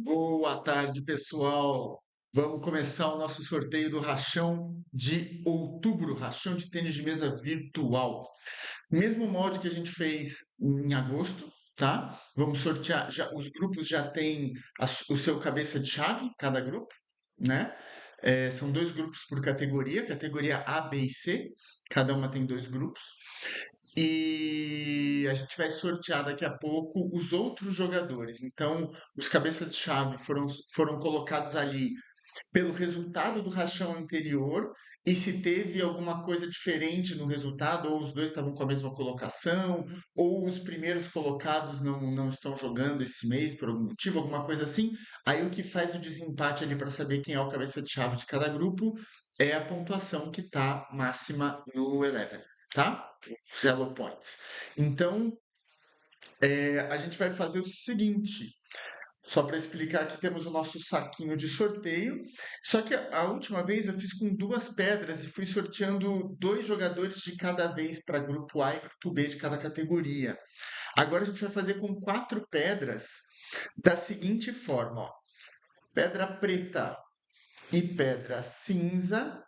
Boa tarde, pessoal. Vamos começar o nosso sorteio do Rachão de outubro, Rachão de tênis de mesa virtual. Mesmo molde que a gente fez em agosto, tá? Vamos sortear, os grupos já têm o seu cabeça de chave, cada grupo, né? São dois grupos por categoria A, B e C, cada uma tem dois grupos. E a gente vai sortear daqui a pouco os outros jogadores. Então, os cabeças de chave foram colocados ali pelo resultado do rachão anterior e se teve alguma coisa diferente no resultado, ou os dois estavam com a mesma colocação, ou os primeiros colocados não estão jogando esse mês por algum motivo, alguma coisa assim. Aí o que faz o desempate ali para saber quem é o cabeça de chave de cada grupo é a pontuação que está máxima no Eleven, tá? Os Elo Points. Então, a gente vai fazer o seguinte. Só para explicar que temos o nosso saquinho de sorteio. Só que a última vez eu fiz com duas pedras e fui sorteando dois jogadores de cada vez para grupo A e grupo B de cada categoria. Agora a gente vai fazer com quatro pedras da seguinte forma: ó. Pedra preta e pedra cinza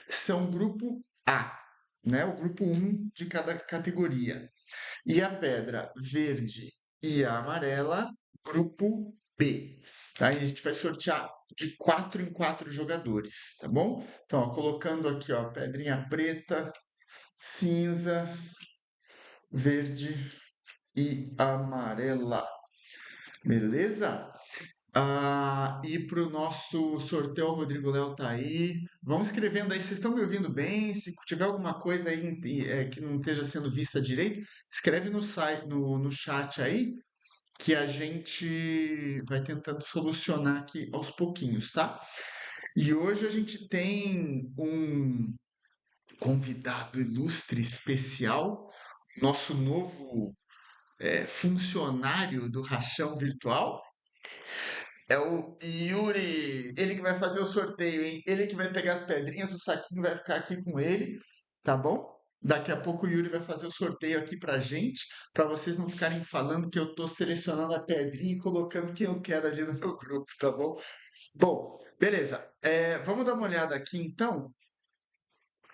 são grupo A, né? O grupo um de cada categoria. E a pedra verde e a amarela, grupo B. Tá? E a gente vai sortear de 4 em 4 jogadores, tá bom? Então, ó, colocando aqui, ó, pedrinha preta, cinza, verde e amarela. Beleza? E para o nosso sorteio, o Rodrigo Léo tá aí. Vão escrevendo aí, vocês estão me ouvindo bem? Se tiver alguma coisa aí que não esteja sendo vista direito, escreve no site, no chat aí, que a gente vai tentando solucionar aqui aos pouquinhos, tá? E hoje a gente tem um convidado ilustre especial, nosso novo funcionário do Rachão Virtual. É o Yuri, ele que vai fazer o sorteio, hein? Ele que vai pegar as pedrinhas, o saquinho vai ficar aqui com ele, tá bom? Daqui a pouco o Yuri vai fazer o sorteio aqui pra gente, pra vocês não ficarem falando que eu tô selecionando a pedrinha e colocando quem eu quero ali no meu grupo, tá bom? Bom, beleza. Vamos dar uma olhada aqui então.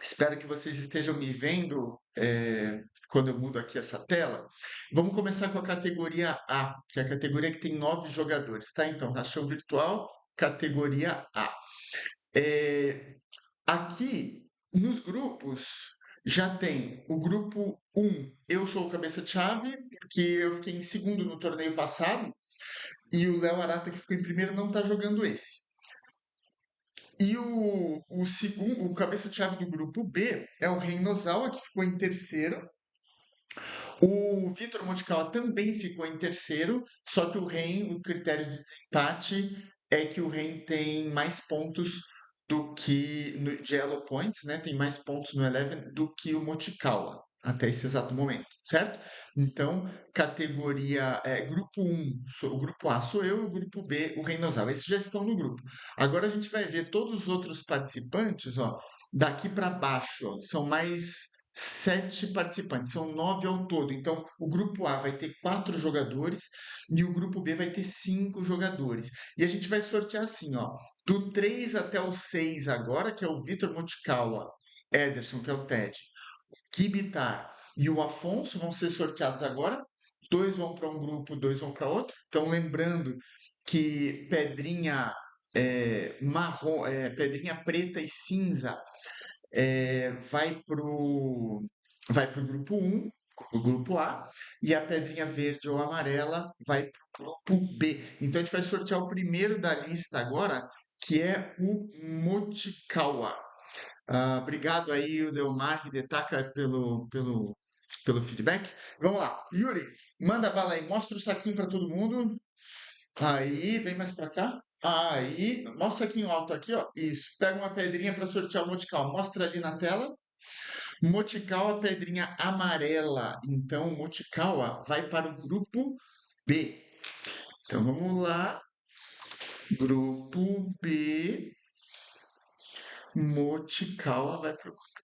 Espero que vocês estejam me vendo quando eu mudo aqui essa tela. Vamos começar com a categoria A, que é a categoria que tem 9 jogadores, tá? Então, rachão virtual, categoria A. É, aqui nos grupos já tem o grupo 1. Eu sou o cabeça de chave, porque eu fiquei em segundo no torneio passado, e o Léo Arata, que ficou em primeiro, não está jogando esse. E o segundo, o cabeça de chave do grupo B é o Reinozawa, que ficou em terceiro. O Vitor Montecala também ficou em terceiro, só que o Ren, o critério de desempate é que o Ren tem mais pontos do que de Elo Points, né? Tem mais pontos no Eleven do que o Mochikawa até esse exato momento, certo? Então, categoria grupo um, o grupo A sou eu, e o grupo B, o Reinozawa. Esses já estão no grupo. Agora a gente vai ver todos os outros participantes, ó, daqui para baixo, ó, são mais 7 participantes, são 9 ao todo. Então, o grupo A vai ter 4 jogadores e o grupo B vai ter 5 jogadores. E a gente vai sortear assim, ó, do 3 até o 6 agora, que é o Vitor Moticala, Ederson, que é o Ted, Kibitar e o Afonso vão ser sorteados agora. Dois vão para um grupo, dois vão para outro. Então, lembrando que pedrinha marrom, pedrinha preta e cinza vai pro grupo um, o grupo A, e a pedrinha verde ou amarela vai para o grupo B. Então a gente vai sortear o primeiro da lista agora, que é o Mochikawa. Obrigado aí, o Leomar Hidetaka, pelo feedback. Vamos lá, Yuri, manda bala aí, mostra o saquinho para todo mundo. Aí, vem mais pra cá. Aí, mostra aqui em alto aqui, ó. Isso. Pega uma pedrinha para sortear o Motical. Mostra ali na tela. Motical, a pedrinha amarela. Então, o Motical vai para o grupo B. Então, vamos lá. Grupo B. Motical vai para o grupo.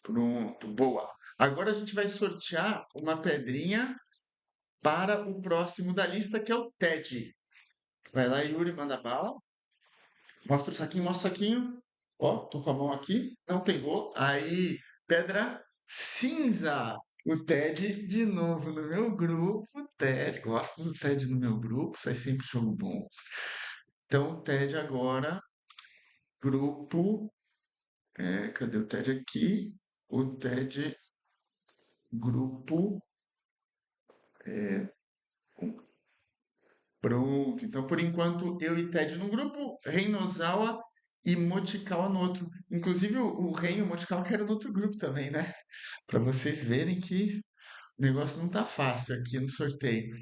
Pronto, boa. Agora a gente vai sortear uma pedrinha para o próximo da lista, que é o Ted. Vai lá, Yuri, manda bala. Mostra o saquinho, mostra o saquinho. Ó, tô com a mão aqui, não pegou. Aí, pedra cinza. O Ted de novo no meu grupo. Ted, gosto do Ted no meu grupo, sai sempre jogo bom. Então, Ted agora, grupo. Cadê o Ted aqui? O Ted, grupo. Pronto. Então, por enquanto, eu e Ted num grupo, Reinozawa e Motikawa no outro. Inclusive, o Ren e o Motikawa querem no outro grupo também, né? Para vocês verem que o negócio não tá fácil aqui no sorteio.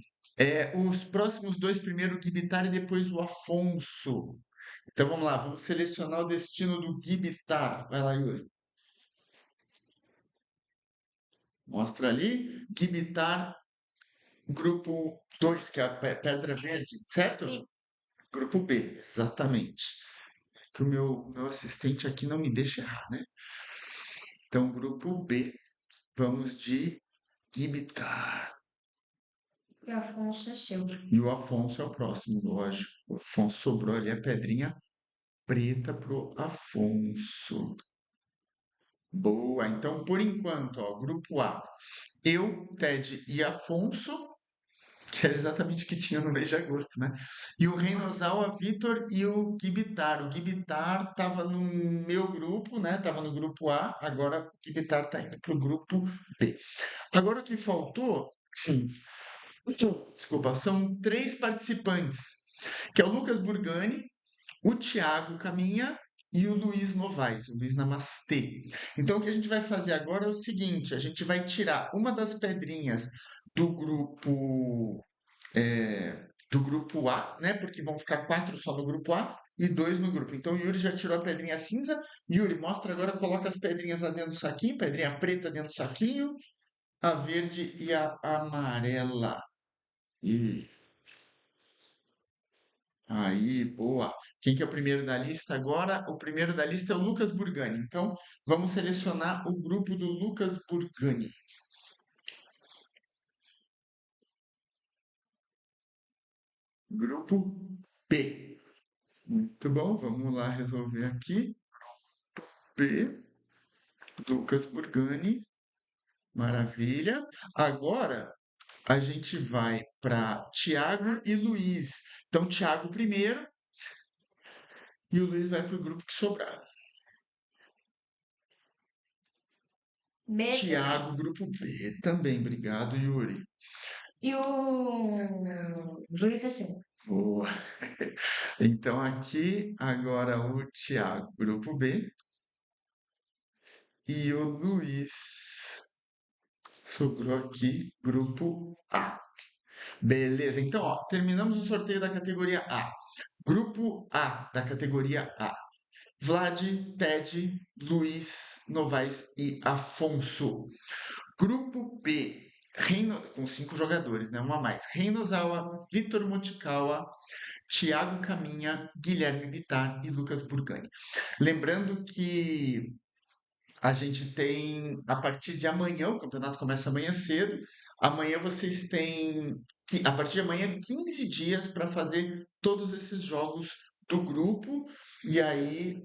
Os próximos dois, primeiro o Gibitar e depois o Afonso. Então vamos lá, vamos selecionar o destino do Gibitar. Vai lá, Yuri. Mostra ali. Gibitar, grupo 2, que é a Pedra Verde, certo? Sim. Grupo B, exatamente. Que o meu assistente aqui não me deixa errar, né? Então, grupo B, vamos de Gibitar. E o Afonso é seu. E o Afonso é o próximo, lógico. O Afonso sobrou ali a pedrinha preta pro Afonso. Boa. Então, por enquanto, ó, grupo A, eu, Ted e Afonso, que era exatamente o que tinha no mês de agosto, né? E o Reinozawa, Vitor e o Gibitar. O Gibitar estava no meu grupo, né? Tava no grupo A, agora o Gibitar está indo pro grupo B. Agora o que faltou, desculpa, são três participantes, que é o Lucas Burgani, o Thiago Caminha e o Luiz Novaes, o Luiz Namastê. Então, o que a gente vai fazer agora é o seguinte: a gente vai tirar uma das pedrinhas do grupo A, né? Porque vão ficar quatro só no grupo A e dois no grupo. Então, o Yuri já tirou a pedrinha cinza. Yuri, mostra agora, coloca as pedrinhas lá dentro do saquinho, pedrinha preta dentro do saquinho, a verde e a amarela. E aí, boa. Quem que é o primeiro da lista agora? O primeiro da lista é o Lucas Burgani. Então, vamos selecionar o grupo do Lucas Burgani. Grupo B. Muito bom, vamos lá resolver aqui. B, Lucas Burgani. Maravilha. Agora a gente vai para Tiago e Luiz. Então, Tiago primeiro e o Luiz vai para o grupo que sobrar. B também. Tiago, grupo B também. Obrigado, Yuri. E o Luiz é seu. Boa. Então, aqui, agora o Tiago, grupo B. E o Luiz sobrou aqui, grupo A. Beleza, então, ó, terminamos o sorteio da categoria A. Grupo A da categoria A. Vlad, Ted, Luiz, Novaes e Afonso. Grupo B, com 5 jogadores, né? Um a mais. Reinozawa, Vitor Motikawa, Thiago Caminha, Guilherme Bittar e Lucas Burgani. Lembrando que a gente tem, a partir de amanhã, o campeonato começa amanhã cedo. Amanhã vocês têm, a partir de amanhã, 15 dias para fazer todos esses jogos do grupo. E aí,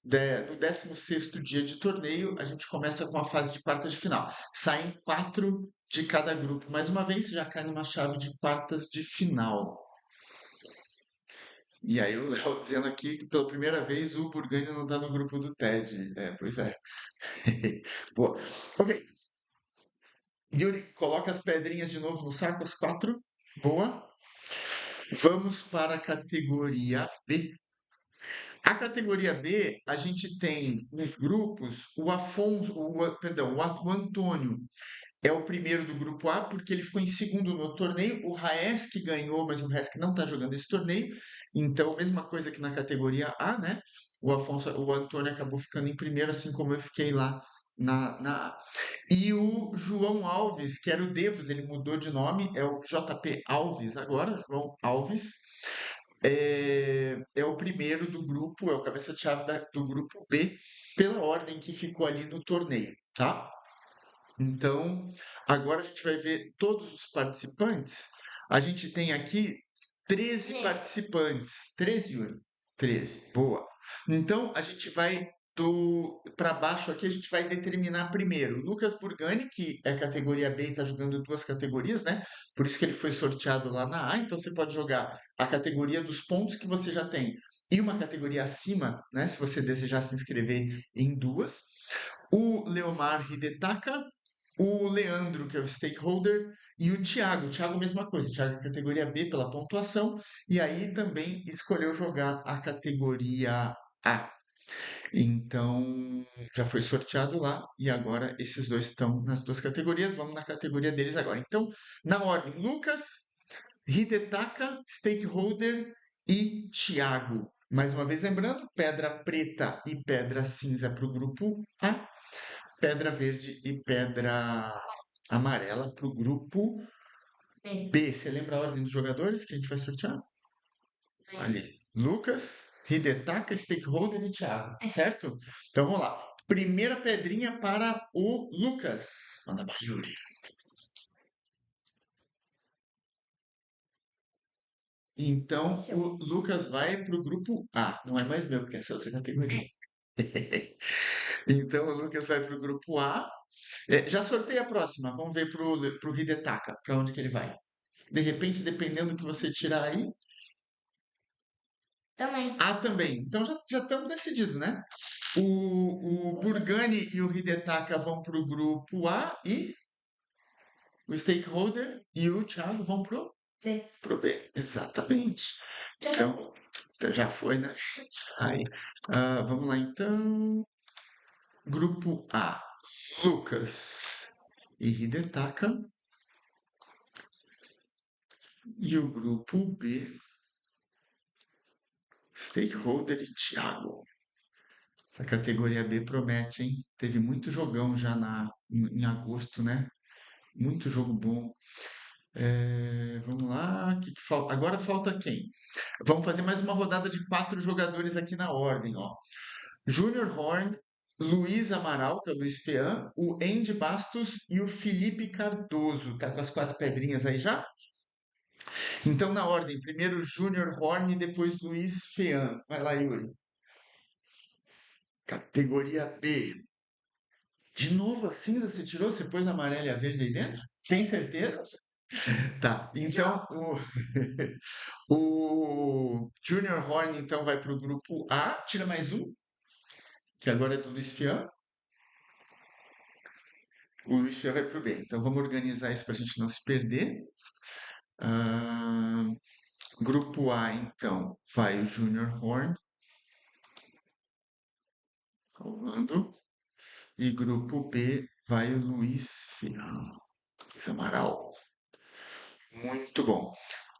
no 16º dia de torneio, a gente começa com a fase de quartas de final. Saem 4 de cada grupo. Mais uma vez, já cai numa chave de quartas de final. E aí o Léo dizendo aqui que pela primeira vez o Burgani não está no grupo do TED. Pois é. Boa. Ok. Yuri, coloca as pedrinhas de novo no saco, as 4. Boa. Vamos para a categoria B. A categoria B, a gente tem nos grupos o Afonso, perdão, o Antônio é o primeiro do grupo A, porque ele ficou em segundo no torneio. O Raesk ganhou, mas o Raesk não está jogando esse torneio. Então, mesma coisa que na categoria A, né? O Antônio acabou ficando em primeiro, assim como eu fiquei lá na A. E o João Alves, que era o Devos, ele mudou de nome, é o JP Alves agora, João Alves. É o primeiro do grupo, é o cabeça-chave do grupo B, pela ordem que ficou ali no torneio, tá? Então, agora a gente vai ver todos os participantes. A gente tem aqui 13 Treze. participantes. 13, Yuri? 13. Boa. Então, a gente vai do para baixo aqui, a gente vai determinar primeiro Lucas Burgani, que é categoria B e está jogando duas categorias, né? Por isso que ele foi sorteado lá na A. Então, você pode jogar a categoria dos pontos que você já tem e uma categoria acima, né? Se você desejar se inscrever em duas. O Leomar Hidetaka, o Leandro, que é o stakeholder, e o Thiago. O Thiago, mesma coisa. O Thiago é categoria B pela pontuação, e aí também escolheu jogar a categoria A. Então, já foi sorteado lá, e agora esses dois estão nas duas categorias. Vamos na categoria deles agora. Então, na ordem, Lucas, Hidetaka, stakeholder e Thiago. Mais uma vez lembrando, pedra preta e pedra cinza para o grupo A, pedra verde e pedra amarela para o grupo B. B. Você lembra a ordem dos jogadores que a gente vai sortear? Ali. Lucas, Hidetaka, Stakeholder e Thiago. É. Certo? Então vamos lá. Primeira pedrinha para o Lucas. Manda pra Yuri. Então Seu. o Lucas vai para o grupo A. Não é mais meu, porque essa é outra categoria. Então o Lucas vai para o grupo A. Já sorteia a próxima. Vamos ver pro Hidetaka, para onde que ele vai. De repente, dependendo do que você tirar aí, Também. A também. Então já estamos decididos, né? O Burgani e o Hidetaka vão para o grupo A e o Stakeholder e o Thiago vão B. pro B. Exatamente. Então já foi, né? Aí, vamos lá então. Grupo A. Lucas e Hidetaka. E o grupo B. Stakeholder e Thiago. Essa categoria B promete, hein? Teve muito jogão já em agosto, né? Muito jogo bom. Vamos lá. Que falta? Agora falta quem? Vamos fazer mais uma rodada de 4 jogadores aqui na ordem, ó. Júnior Horn, Luiz Amaral, que é o Luiz Fean, o Andy Bastos e o Felipe Cardoso. Tá com as 4 pedrinhas aí já? Então, na ordem, primeiro Júnior Horn e depois Luiz Fean. Vai lá, Yuri. Categoria B. De novo a cinza você tirou? Você pôs a amarela e a verde aí dentro? Sem certeza? Tá, então o Junior Horn então vai para o grupo A, tira mais um, que agora é do Luiz Fian. O Luiz Fian vai para o B. Então vamos organizar isso para a gente não se perder. Ah, grupo A, então, vai o Junior Horn, rolando. E grupo B vai o Luiz Fian. Luiz Amaral. Muito bom.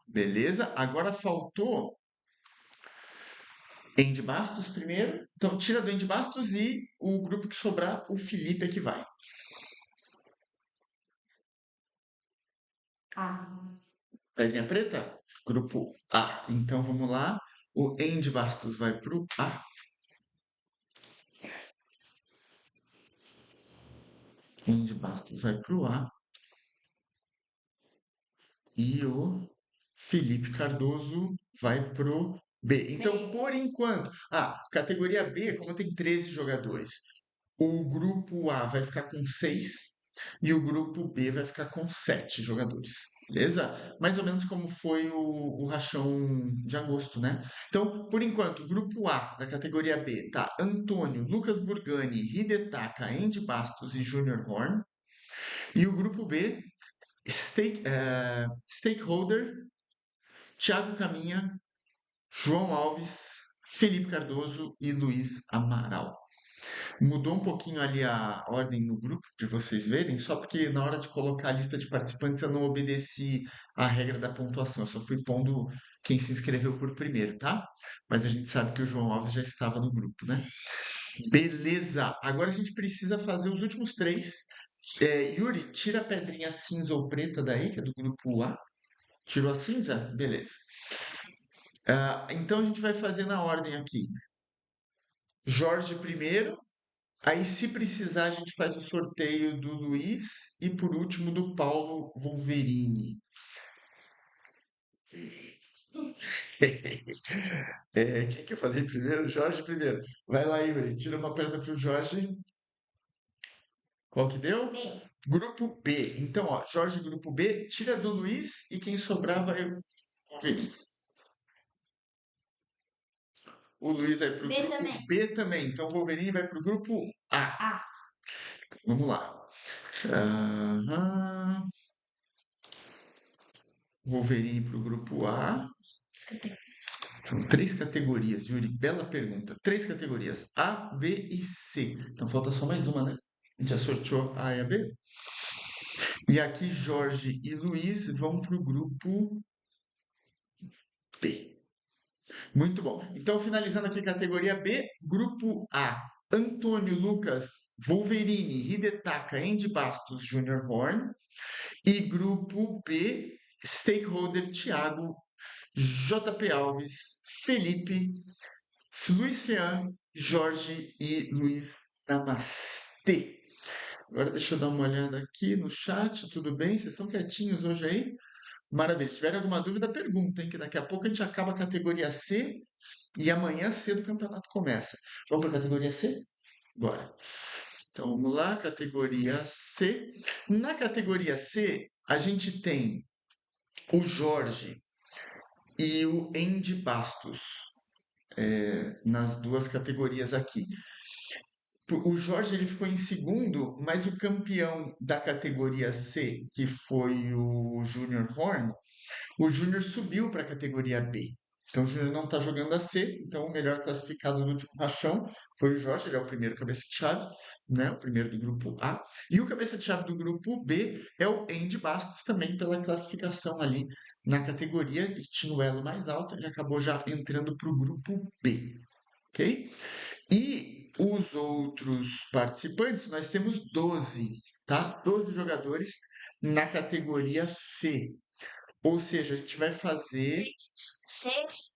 Beleza? Agora faltou Andy Bastos primeiro. Então tira do Andy Bastos e o grupo que sobrar, o Felipe é que vai. A. Pedrinha preta? Grupo A. Então vamos lá. O Andy Bastos vai pro A. Andy Bastos vai pro A. E o Felipe Cardoso vai pro B. Então, B. por enquanto, categoria B, como tem 13 jogadores, o grupo A vai ficar com 6 e o grupo B vai ficar com 7 jogadores. Beleza? Mais ou menos como foi o rachão de agosto, né? Então, por enquanto, o grupo A da categoria B tá Antônio, Lucas Burgani, Hidetaka, Andy Bastos e Junior Horn. E o grupo B, Stakeholder, Thiago Caminha, João Alves, Felipe Cardoso e Luiz Amaral. Mudou um pouquinho ali a ordem no grupo, de vocês verem, só porque na hora de colocar a lista de participantes eu não obedeci a regra da pontuação, eu só fui pondo quem se inscreveu por primeiro, tá? Mas a gente sabe que o João Alves já estava no grupo, né? Beleza! Agora a gente precisa fazer os últimos 3. Yuri, tira a pedrinha cinza ou preta daí, que é do grupo A. Tirou a cinza? Beleza. Então a gente vai fazer na ordem aqui. Jorge primeiro, Aí, se precisar, a gente faz o sorteio do Luiz e, por último, do Paulo Wolverine. Quem que eu falei primeiro? Jorge primeiro. Vai lá, Yuri. Tira uma perna para o Jorge. Qual que deu? B. Grupo B. Então, ó, Jorge, grupo B. Tira do Luiz e quem sobrar vai Wolverine. O Luiz vai para o B grupo também. B também. Então, o Wolverine vai para o grupo A. A. Vamos lá. Aham. Wolverine para o grupo A. São 3 categorias, Yuri. Bela pergunta. 3 categorias: A, B e C. Então falta só mais uma, né? A gente já sorteou a A e a B. E aqui Jorge e Luiz vão para o grupo B. Muito bom. Então, finalizando aqui categoria B, grupo A. Antônio Lucas Wolverine, Hidetaka, Andy Bastos, Junior Horn. E grupo B, stakeholder Thiago, JP Alves, Felipe, Luiz Fean, Jorge e Luiz Namastê. Agora deixa eu dar uma olhada aqui no chat, tudo bem? Vocês estão quietinhos hoje aí? Maravilha. Se tiver alguma dúvida, pergunta, hein? Que daqui a pouco a gente acaba a categoria C e amanhã cedo o campeonato começa. Vamos para a categoria C? Bora. Então vamos lá, categoria C. Na categoria C, a gente tem o Jorge e o Andy Bastos nas duas categorias aqui. O Jorge ele ficou em segundo, mas o campeão da categoria C, que foi o Junior Horn, o Júnior subiu para a categoria B. Então o Júnior não está jogando a C, então o melhor classificado no último rachão foi o Jorge, ele é o primeiro cabeça de chave, né? O primeiro do grupo A. E o cabeça de chave do grupo B é o Andy Bastos, também pela classificação ali na categoria, ele tinha o elo mais alto, ele acabou já entrando para o grupo B. Ok? E os outros participantes, nós temos 12, tá? 12 jogadores na categoria C. Ou seja, a gente vai fazer 6.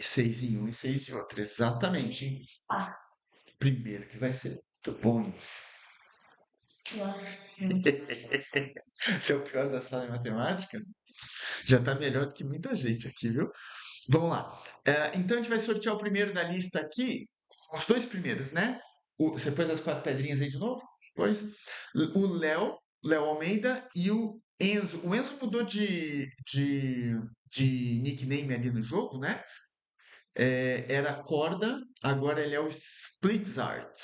6 em um e 6 em outro. Exatamente. Hein? A. Primeiro, que vai ser muito bom. Você é o pior da sala em matemática? Já está melhor do que muita gente aqui, viu? Vamos lá. Então a gente vai sortear o primeiro da lista aqui. Os dois primeiros, né? Você pôs as 4 pedrinhas aí de novo? Pois. O Léo Almeida e o Enzo. O Enzo mudou de nickname ali no jogo, né? Era Corda, agora ele é o Splitzart.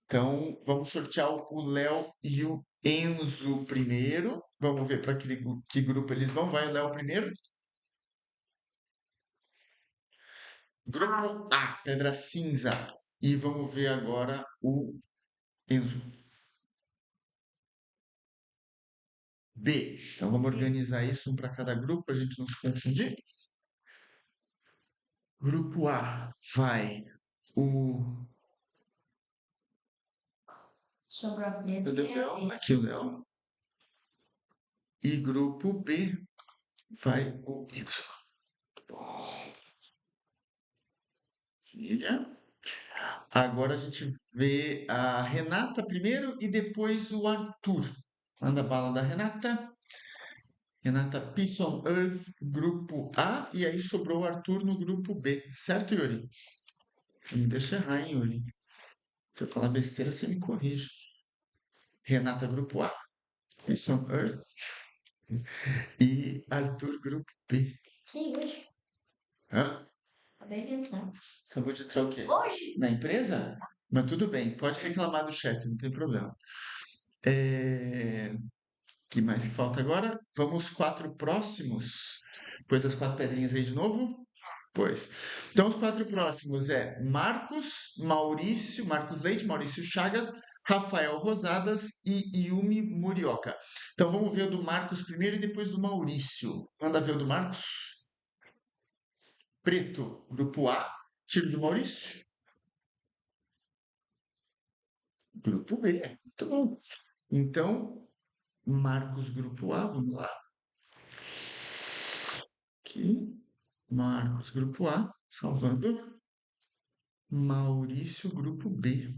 Então, vamos sortear o Léo e o Enzo primeiro. Vamos ver para que grupo eles vão. Vai o Léo primeiro. Grupo A, Pedra Cinza. E vamos ver agora o Enzo. B. Então vamos organizar isso um para cada grupo para a gente não se confundir. Grupo A vai o. Sobrou a B. Cadê o Léo? Aqui o Léo. E grupo B vai o Enzo. Filha. Agora a gente vê a Renata primeiro e depois o Arthur. Manda bala da Renata. Renata Peace on Earth, grupo A. E aí sobrou o Arthur no grupo B. Certo, Yuri? Não me deixa errar, hein, Yuri? Se eu falar besteira, você me corrige. Renata, grupo A. Peace on Earth. E Arthur, grupo B. Sim, hoje. Hã? Acabei de entrar. Acabou de entrar o quê? Hoje? Na empresa? Mas tudo bem, pode reclamar do chefe, não tem problema. Que mais que falta agora? Vamos 4 próximos. Pois as 4 pedrinhas aí de novo? Pois. Então, os 4 próximos é Marcos Leite, Maurício Chagas, Rafael Rosadas e Yumi Murioka. Então, vamos ver o do Marcos primeiro e depois do Maurício. Manda ver o do Marcos. Preto, grupo A. Tiro do Maurício. Grupo B. Muito bom. Então, Marcos, grupo A. Vamos lá. Aqui. Marcos, grupo A. Salvando. Maurício, grupo B.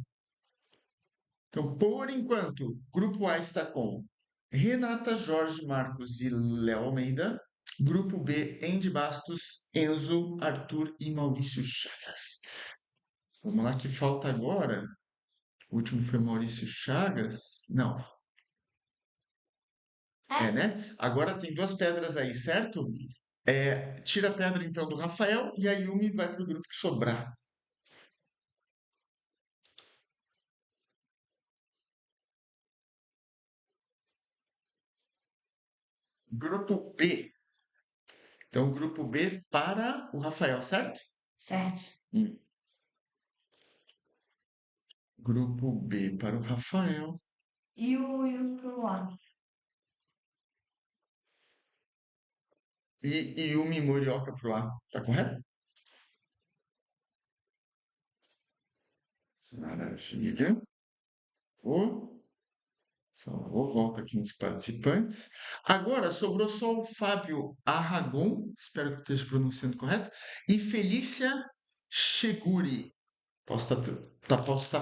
Então, por enquanto, grupo A está com Renata, Jorge, Marcos e Léo Almeida. Grupo B, Andy Bastos, Enzo, Arthur e Maurício Chagas. Vamos lá, que falta agora. O último foi Maurício Chagas. Não, É, né? Agora tem duas pedras aí, certo? Tira a pedra então do Rafael e a Yumi vai para o grupo que sobrar. Grupo B. Então, grupo B para o Rafael, certo? certo. Hum. Grupo B para o Rafael. E o pro A. E Yumi Morioka para o A. Tá correto? Maravilha. Salvou, volta aqui nos participantes. Agora sobrou só o Fábio Arragon, espero que eu esteja pronunciando correto, e Felícia Cheguri. Posso estar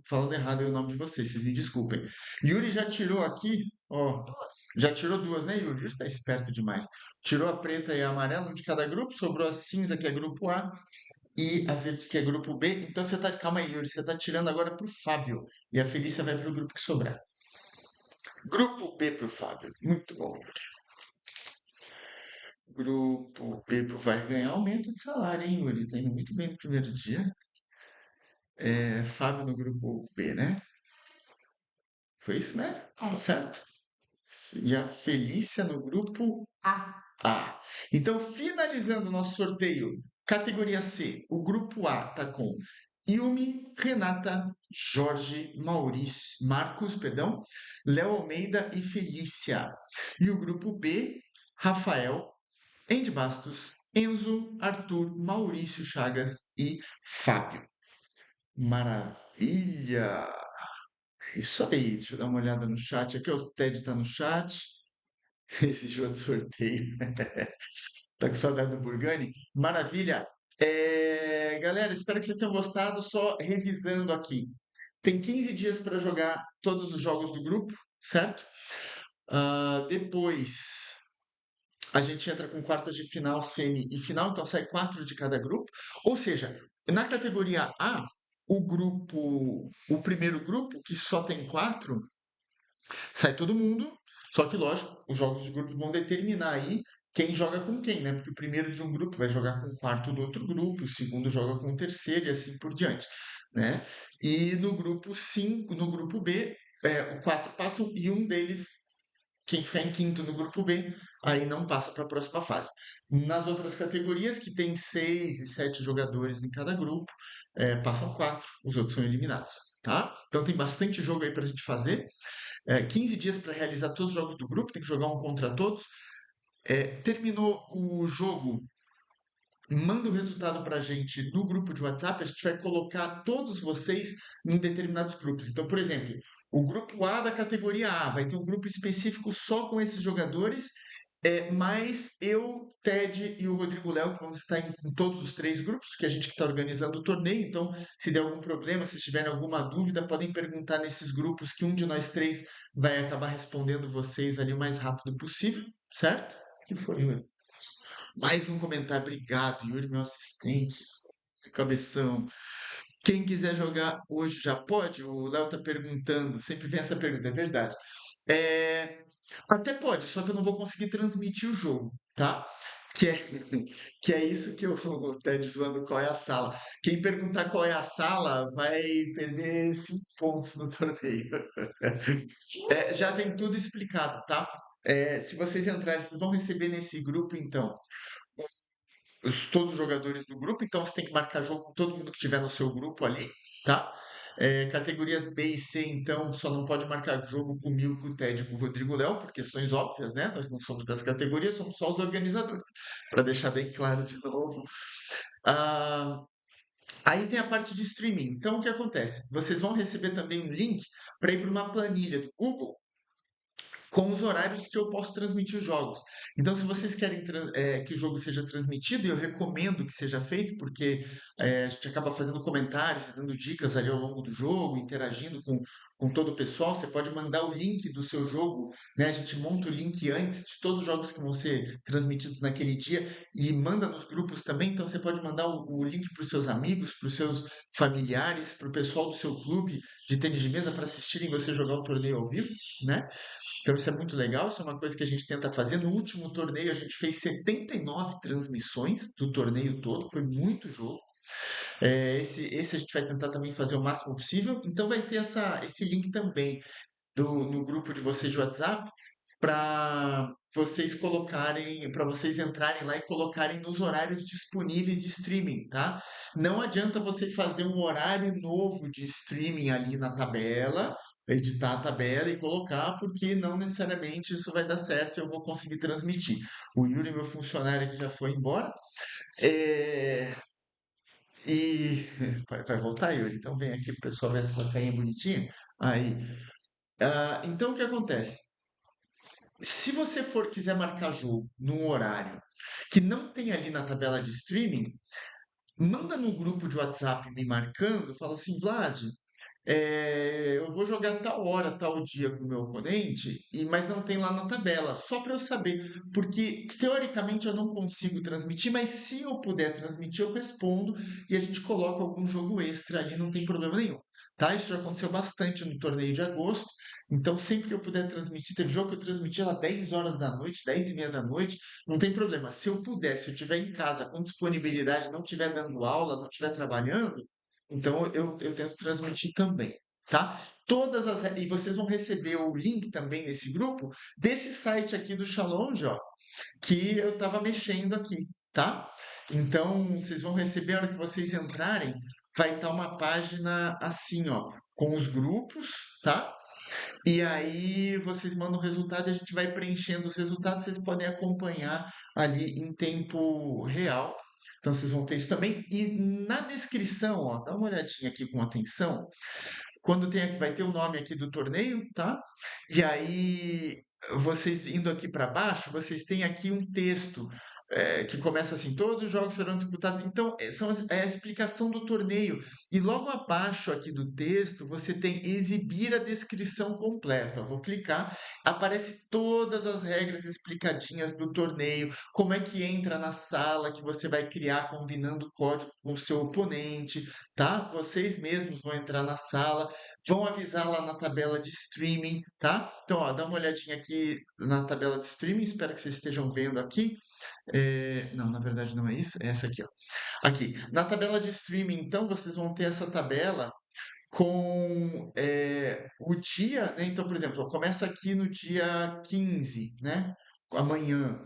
falando errado aí o nome de vocês me desculpem. Yuri já tirou aqui, ó, Duas. já tirou duas, né, Yuri? Yuri tá esperto demais. Tirou a preta e a amarela, um de cada grupo, sobrou a cinza, que é grupo A, e a verde, que é grupo B. Então você tá, calma aí, Yuri, você tá tirando agora pro Fábio, e a Felícia vai pro grupo que sobrar. Grupo B pro Fábio, muito bom, Yuri. Grupo B vai ganhar aumento de salário, hein, Yuri? Tá indo muito bem no primeiro dia. Fábio no grupo B, né? Foi isso, né? Tá É. certo? E a Felícia no grupo A. A. Então, finalizando o nosso sorteio, categoria C, o grupo A tá com Yumi, Renata, Jorge, Maurício, Marcos, perdão, Léo Almeida e Felícia. E o grupo B, Rafael, Andy Bastos, Enzo, Arthur, Maurício Chagas e Fábio. Maravilha! Isso aí, deixa eu dar uma olhada no chat aqui. O Ted tá no chat. Esse jogo de sorteio. Tá com saudade do Burgani? Maravilha! Galera, espero que vocês tenham gostado. Só revisando aqui. Tem 15 dias para jogar todos os jogos do grupo, certo? Depois a gente entra com quartas de final, semi e final, então sai 4 de cada grupo. Ou seja, na categoria A, o primeiro grupo, que só tem 4, sai todo mundo, só que, lógico, os jogos de grupo vão determinar aí quem joga com quem, né? Porque o primeiro de um grupo vai jogar com o quarto do outro grupo, o segundo joga com o terceiro e assim por diante, né? E no grupo 5, no grupo B, os 4 passam e um deles, quem ficar em quinto no grupo B, aí não passa para a próxima fase. Nas outras categorias, que tem 6 e 7 jogadores em cada grupo, passam 4, os outros são eliminados, tá? Então tem bastante jogo aí para a gente fazer. 15 dias para realizar todos os jogos do grupo, tem que jogar um contra todos. Terminou o jogo, manda o resultado para a gente no grupo de WhatsApp, a gente vai colocar todos vocês em determinados grupos. Então, por exemplo, o grupo A da categoria A vai ter um grupo específico só com esses jogadores, mas eu, Ted e o Rodrigo Léo, que vamos estar em todos os 3 grupos, que a gente que está organizando o torneio. Então, se der algum problema, se tiverem alguma dúvida, podem perguntar nesses grupos que um de nós 3 vai acabar respondendo vocês ali o mais rápido possível, certo? Que foi, Yuri? Mais um comentário. Obrigado, Yuri, meu assistente. Cabeção. Quem quiser jogar hoje já pode? O Léo tá perguntando. Sempre vem essa pergunta, é verdade. Até pode, só que eu não vou conseguir transmitir o jogo, tá? Que é, que é isso que eu vou até zoando qual é a sala. Quem perguntar qual é a sala vai perder 5 pontos no torneio. Já tem tudo explicado, tá? Se vocês entrarem, vocês vão receber nesse grupo, então, todos os jogadores do grupo, então você tem que marcar jogo com todo mundo que estiver no seu grupo ali, tá? Categorias B e C, então, só não pode marcar jogo comigo, com o Ted e com o Rodrigo Léo, por questões óbvias, né? Nós não somos das categorias, somos só os organizadores, para deixar bem claro de novo. Aí tem a parte de streaming. Então, o que acontece? Vocês vão receber também um link para ir para uma planilha do Google com os horários que eu posso transmitir os jogos. Então, se vocês querem que o jogo seja transmitido, eu recomendo que seja feito, porque a gente acaba fazendo comentários, dando dicas ali ao longo do jogo, interagindo com todo o pessoal. Você pode mandar o link do seu jogo, né? A gente monta o link antes de todos os jogos que vão ser transmitidos naquele dia e manda nos grupos também. Então, você pode mandar o link para os seus amigos, para os seus familiares, para o pessoal do seu clube de tênis de mesa para assistirem você jogar o torneio ao vivo, né? Então isso é muito legal, isso é uma coisa que a gente tenta fazer. No último torneio a gente fez 79 transmissões do torneio todo, foi muito jogo. Esse a gente vai tentar também fazer o máximo possível. Então vai ter esse link também no grupo de vocês de WhatsApp para vocês colocarem, para vocês entrarem lá e colocarem nos horários disponíveis de streaming, tá? Não adianta você fazer um horário novo de streaming ali na tabela, editar a tabela e colocar, porque não necessariamente isso vai dar certo e eu vou conseguir transmitir. O Yuri, meu funcionário aqui, já foi embora. É, E vai voltar, Yuri. Então vem aqui pro pessoal ver essa carinha bonitinha. Aí. Então o que acontece? Se você quiser marcar jogo num horário que não tem ali na tabela de streaming, manda no grupo de WhatsApp me marcando, fala assim, Vlad, eu vou jogar tal hora, tal dia com o meu oponente, mas não tem lá na tabela, só para eu saber, porque teoricamente eu não consigo transmitir, mas se eu puder transmitir, eu respondo e a gente coloca algum jogo extra ali, não tem problema nenhum. Tá? Isso já aconteceu bastante no torneio de agosto, então sempre que eu puder transmitir, teve jogo que eu transmiti lá 10 horas da noite, 10 e meia da noite, não tem problema. Se eu puder, se eu estiver em casa com disponibilidade, não estiver dando aula, não estiver trabalhando, então eu tento transmitir também, tá? E vocês vão receber o link também nesse grupo desse site aqui do Challenge, ó, que eu estava mexendo aqui, tá? Então vocês vão receber a hora que vocês entrarem, vai estar uma página assim, ó, com os grupos, tá? E aí vocês mandam o resultado e a gente vai preenchendo os resultados, vocês podem acompanhar ali em tempo real. Então vocês vão ter isso também. E na descrição, ó, dá uma olhadinha aqui com atenção. Quando tem aqui, vai ter o nome aqui do torneio, tá? E aí vocês indo aqui para baixo, vocês têm aqui um texto que começa assim: todos os jogos serão disputados. Então, é a explicação do torneio. E logo abaixo aqui do texto, você tem exibir a descrição completa. Eu vou clicar, aparece todas as regras explicadinhas do torneio, como é que entra na sala que você vai criar combinando o código com o seu oponente, tá? Vocês mesmos vão entrar na sala, vão avisar lá na tabela de streaming, tá? Então, ó, dá uma olhadinha aqui na tabela de streaming, espero que vocês estejam vendo aqui. Não, na verdade não é isso, é essa aqui, ó. Aqui, na tabela de streaming, então, vocês vão ter essa tabela com o dia, né? Então, por exemplo, começa aqui no dia 15, né? Amanhã.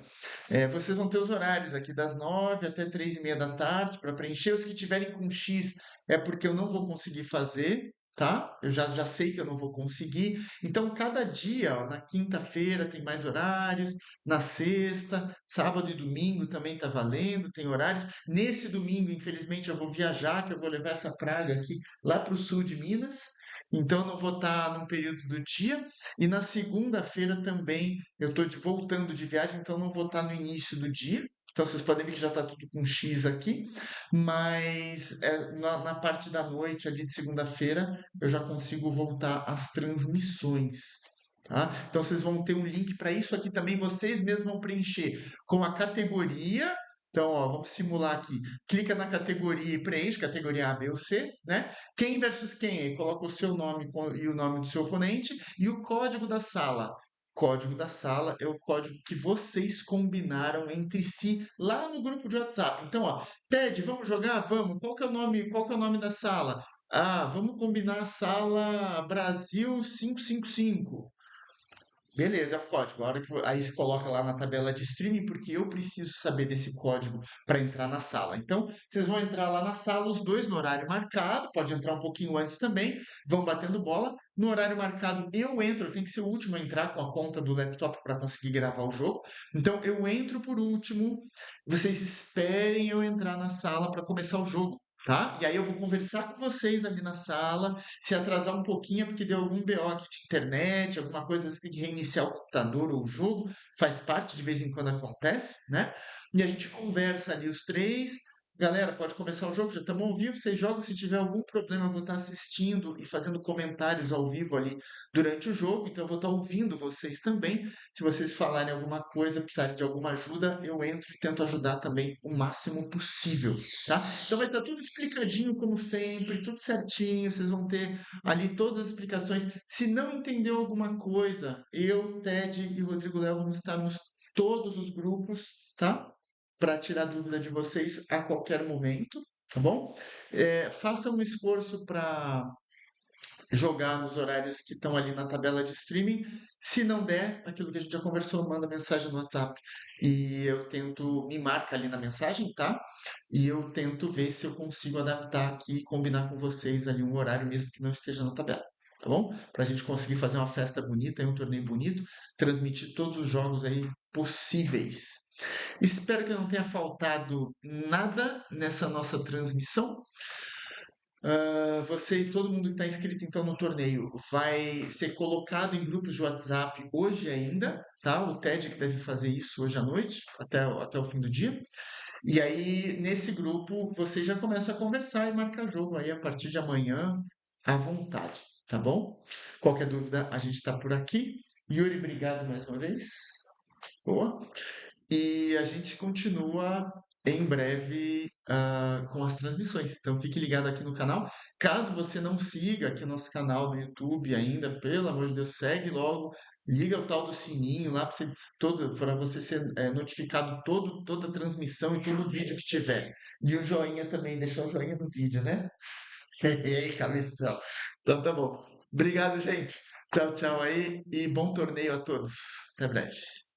Vocês vão ter os horários aqui das 9 até 3 e meia da tarde para preencher. Os que tiverem com X é porque eu não vou conseguir fazer, tá? Eu já sei que eu não vou conseguir. Então, cada dia, ó, na quinta-feira tem mais horários, na sexta, sábado e domingo também tá valendo, tem horários. Nesse domingo, infelizmente, eu vou viajar, que eu vou levar essa praga aqui lá para o sul de Minas. Então, eu não vou estar num período do dia. E na segunda-feira também eu estou voltando de viagem, então não vou estar no início do dia. Então vocês podem ver que já está tudo com X aqui, mas na parte da noite ali de segunda-feira eu já consigo voltar às transmissões. Tá? Então vocês vão ter um link para isso aqui também, vocês mesmos vão preencher com a categoria. Então, ó, vamos simular aqui. Clica na categoria e preenche, categoria A, B ou C, né? Quem versus quem? Aí coloca o seu nome e o nome do seu oponente e o código da sala. Código da sala é o código que vocês combinaram entre si lá no grupo de WhatsApp. Então, ó, Ted, vamos jogar? Vamos. Qual que é o nome da sala? Ah, vamos combinar a sala Brasil 555. Beleza, é o código. A hora que aí você coloca lá na tabela de streaming, porque eu preciso saber desse código para entrar na sala. Então, vocês vão entrar lá na sala, os dois no horário marcado, pode entrar um pouquinho antes também, vão batendo bola. No horário marcado, eu entro, eu tenho que ser o último a entrar com a conta do laptop para conseguir gravar o jogo. Então, eu entro por último, vocês esperem eu entrar na sala para começar o jogo. tá? E aí eu vou conversar com vocês ali na sala. Se atrasar um pouquinho é porque deu algum BO aqui de internet, alguma coisa, você tem que reiniciar o computador ou o jogo, faz parte, de vez em quando acontece, né? E a gente conversa ali os três. Galera, pode começar o jogo, já estamos ao vivo. Vocês jogam, se tiver algum problema, eu vou estar assistindo e fazendo comentários ao vivo ali durante o jogo, então eu vou estar ouvindo vocês também. Se vocês falarem alguma coisa, precisarem de alguma ajuda, eu entro e tento ajudar também o máximo possível, tá? Então vai estar tudo explicadinho como sempre, tudo certinho, vocês vão ter ali todas as explicações. Se não entendeu alguma coisa, eu, Ted e Rodrigo Léo vamos estar nos todos os grupos, tá? Para tirar dúvida de vocês a qualquer momento, tá bom? Faça um esforço para jogar nos horários que estão ali na tabela de streaming. Se não der, aquilo que a gente já conversou, manda mensagem no WhatsApp e eu tento, me marca ali na mensagem, tá? E eu tento ver se eu consigo adaptar aqui e combinar com vocês ali um horário mesmo que não esteja na tabela. Tá bom? Para a gente conseguir fazer uma festa bonita e um torneio bonito, transmitir todos os jogos aí possíveis. Espero que não tenha faltado nada nessa nossa transmissão. Você e todo mundo que está inscrito então no torneio vai ser colocado em grupos de WhatsApp hoje ainda, tá? O Ted que deve fazer isso hoje à noite, até o fim do dia. E aí, nesse grupo, você já começa a conversar e marcar jogo aí a partir de amanhã, à vontade, tá bom? Qualquer dúvida, a gente está por aqui. Yuri, obrigado mais uma vez. Boa. E a gente continua em breve com as transmissões. Então fique ligado aqui no canal. Caso você não siga aqui o nosso canal do YouTube ainda, pelo amor de Deus, segue logo, liga o tal do sininho lá para você ser notificado toda a transmissão e todo vídeo que tiver. E o joinha também, deixar o joinha no vídeo, né? E aí, cabeção. Então tá bom. Obrigado, gente. Tchau, tchau aí e bom torneio a todos. Até breve.